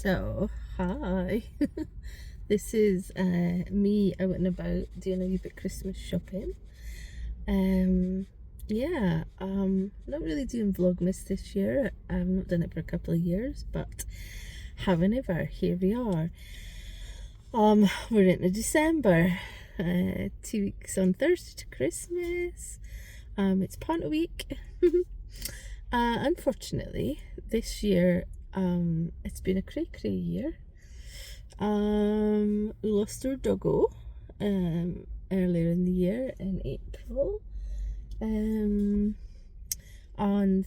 So, hi. This is me out and about doing a wee bit Christmas shopping. Yeah, not really doing Vlogmas this year. I've not done it for a couple of years, but having ever, here we are. We're into December. 2 weeks on Thursday to Christmas. It's Ponta week. Unfortunately, this year, it's been a cray year. We lost our doggo earlier in the year in April. And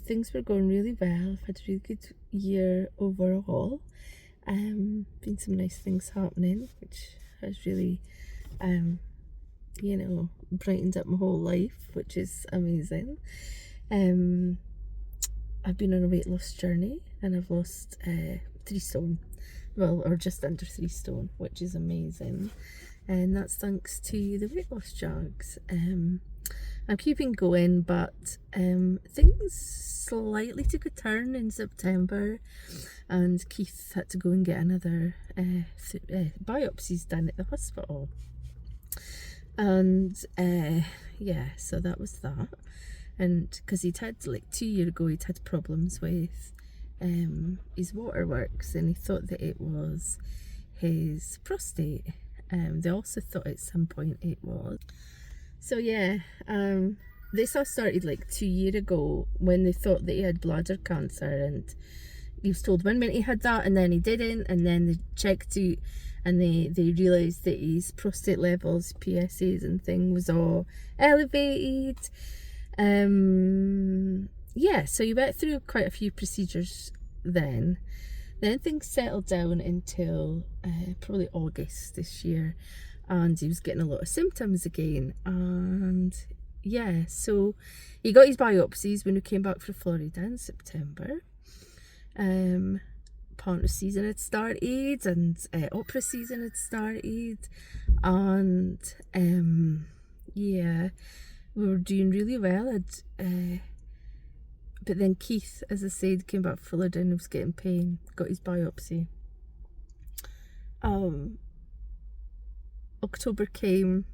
things were going really well. I've had a really good year overall. Been some nice things happening, which has really brightened up my whole life, which is amazing. I've been on a weight loss journey and I've lost 3 stone. Well, or just under 3 stone, which is amazing. And that's thanks to the weight loss jugs. I'm keeping going, but things slightly took a turn in September, and Keith had to go and get another biopsies done at the hospital. And yeah, so that was that. And because he'd had, like 2 years ago, he'd had problems with his waterworks, and he thought that it was his prostate. They also thought at some point it was. So yeah, this all started like 2 years ago when they thought that he had bladder cancer, and he was told 1 minute he had that and then he didn't, and then they checked out and they realised that his prostate levels, PSAs and thing, was all elevated. Yeah, so he went through quite a few procedures then. Then things settled down until probably August this year, and he was getting a lot of symptoms again. And yeah, so he got his biopsies when we came back from Florida in September. Ponta season had started, and opera season had started, and yeah, we were doing really well. But then Keith, as I said, came back from Florida and was getting pain, got his biopsy. October came.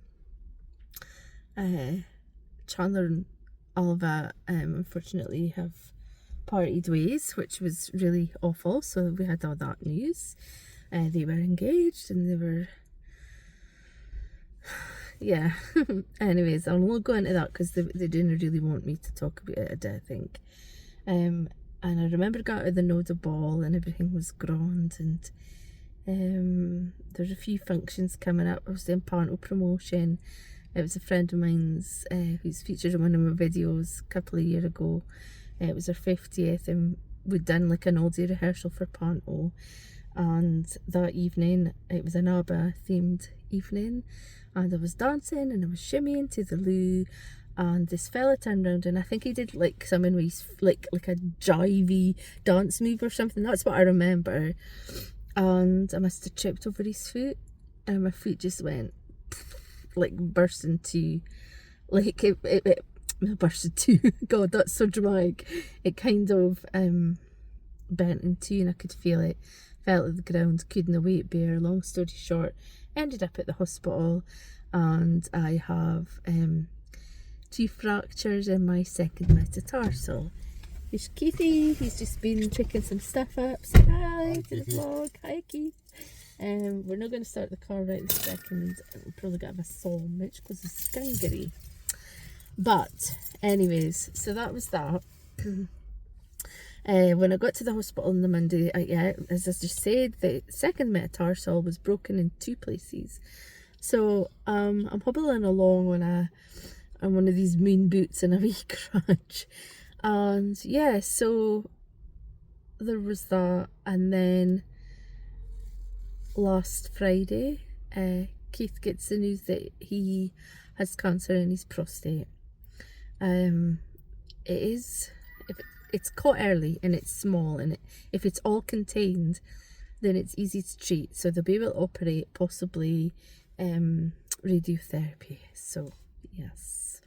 Chandler and Alva unfortunately have parted ways, which was really awful. So we had all that news. They were engaged and they were... yeah. Anyways, I won't go into that because they didn't really want me to talk about it, I think. And I remember got out of the Noda ball and everything was grand, and there's a few functions coming up. I was doing Panto promotion. It was a friend of mine's who's featured in one of my videos a couple of years ago. It was her 50th, and we'd done like an all-day rehearsal for Panto. And that evening, it was an ABBA themed evening, and I was dancing and I was shimmying to the loo, and this fella turned around and I think he did like something where he's like a jivey dance move or something. That's what I remember. And I must have tripped over his foot, and my foot just went like burst into, like it burst into God, that's so dramatic. It kind of bent in two and I could feel it. Fell at the ground, couldn't weight bear. Long story short, ended up at the hospital, and I have 2 fractures in my second metatarsal. There's Keithy, he's just been picking some stuff up. Say hi to the vlog. Hi Keith. We're not going to start the car right this second. We'll probably get a sandwich because it's Grigoriy. But anyways, so that was that. When I got to the hospital on the Monday, yeah, as I just said, the second metatarsal was broken in 2 places. So I'm hobbling along on one of these moon boots and a wee crutch. And yeah, so there was that. And then last Friday, Keith gets the news that he has cancer in his prostate. It's caught early and it's small, and if it's all contained, then it's easy to treat. So they'll be able to operate, possibly radiotherapy. So yes,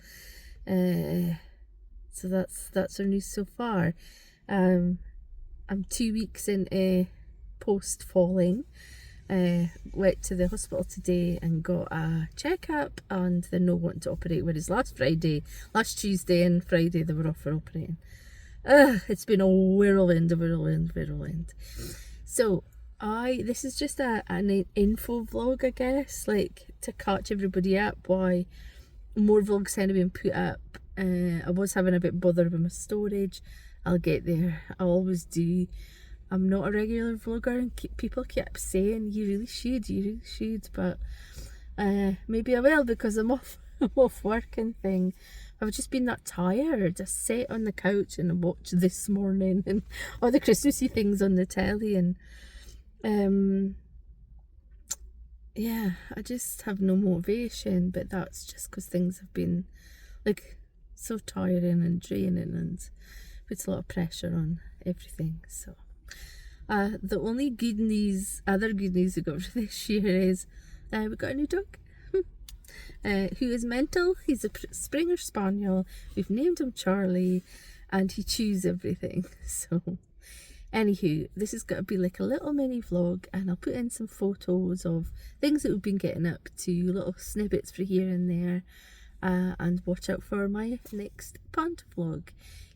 so that's our news so far. I'm 2 weeks into post falling. Went to the hospital today and got a checkup, and they're not wanting to operate, whereas last Tuesday and Friday they were off for operating. It's been a whirlwind. So this is just an info vlog, I guess, like to catch everybody up why more vlogs kind of been put up. I was having a bit bother with my storage. I'll get there, I always do. I'm not a regular vlogger, and people keep saying you really should, but maybe I will, because I'm off work and thing. I've just been that tired. I sat on the couch and watched This Morning and all the Christmassy things on the telly, and yeah, I just have no motivation. But that's just because things have been like so tiring and draining, and puts a lot of pressure on everything. So the only other good news we got for this year is we got a new dog who is mental. He's a Springer Spaniel. We've named him Charlie, and he chews everything. So anywho, this is going to be like a little mini vlog, and I'll put in some photos of things that we've been getting up to, little snippets for here and there, and watch out for my next pond vlog.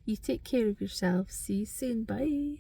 You take care of yourself. See you soon. Bye.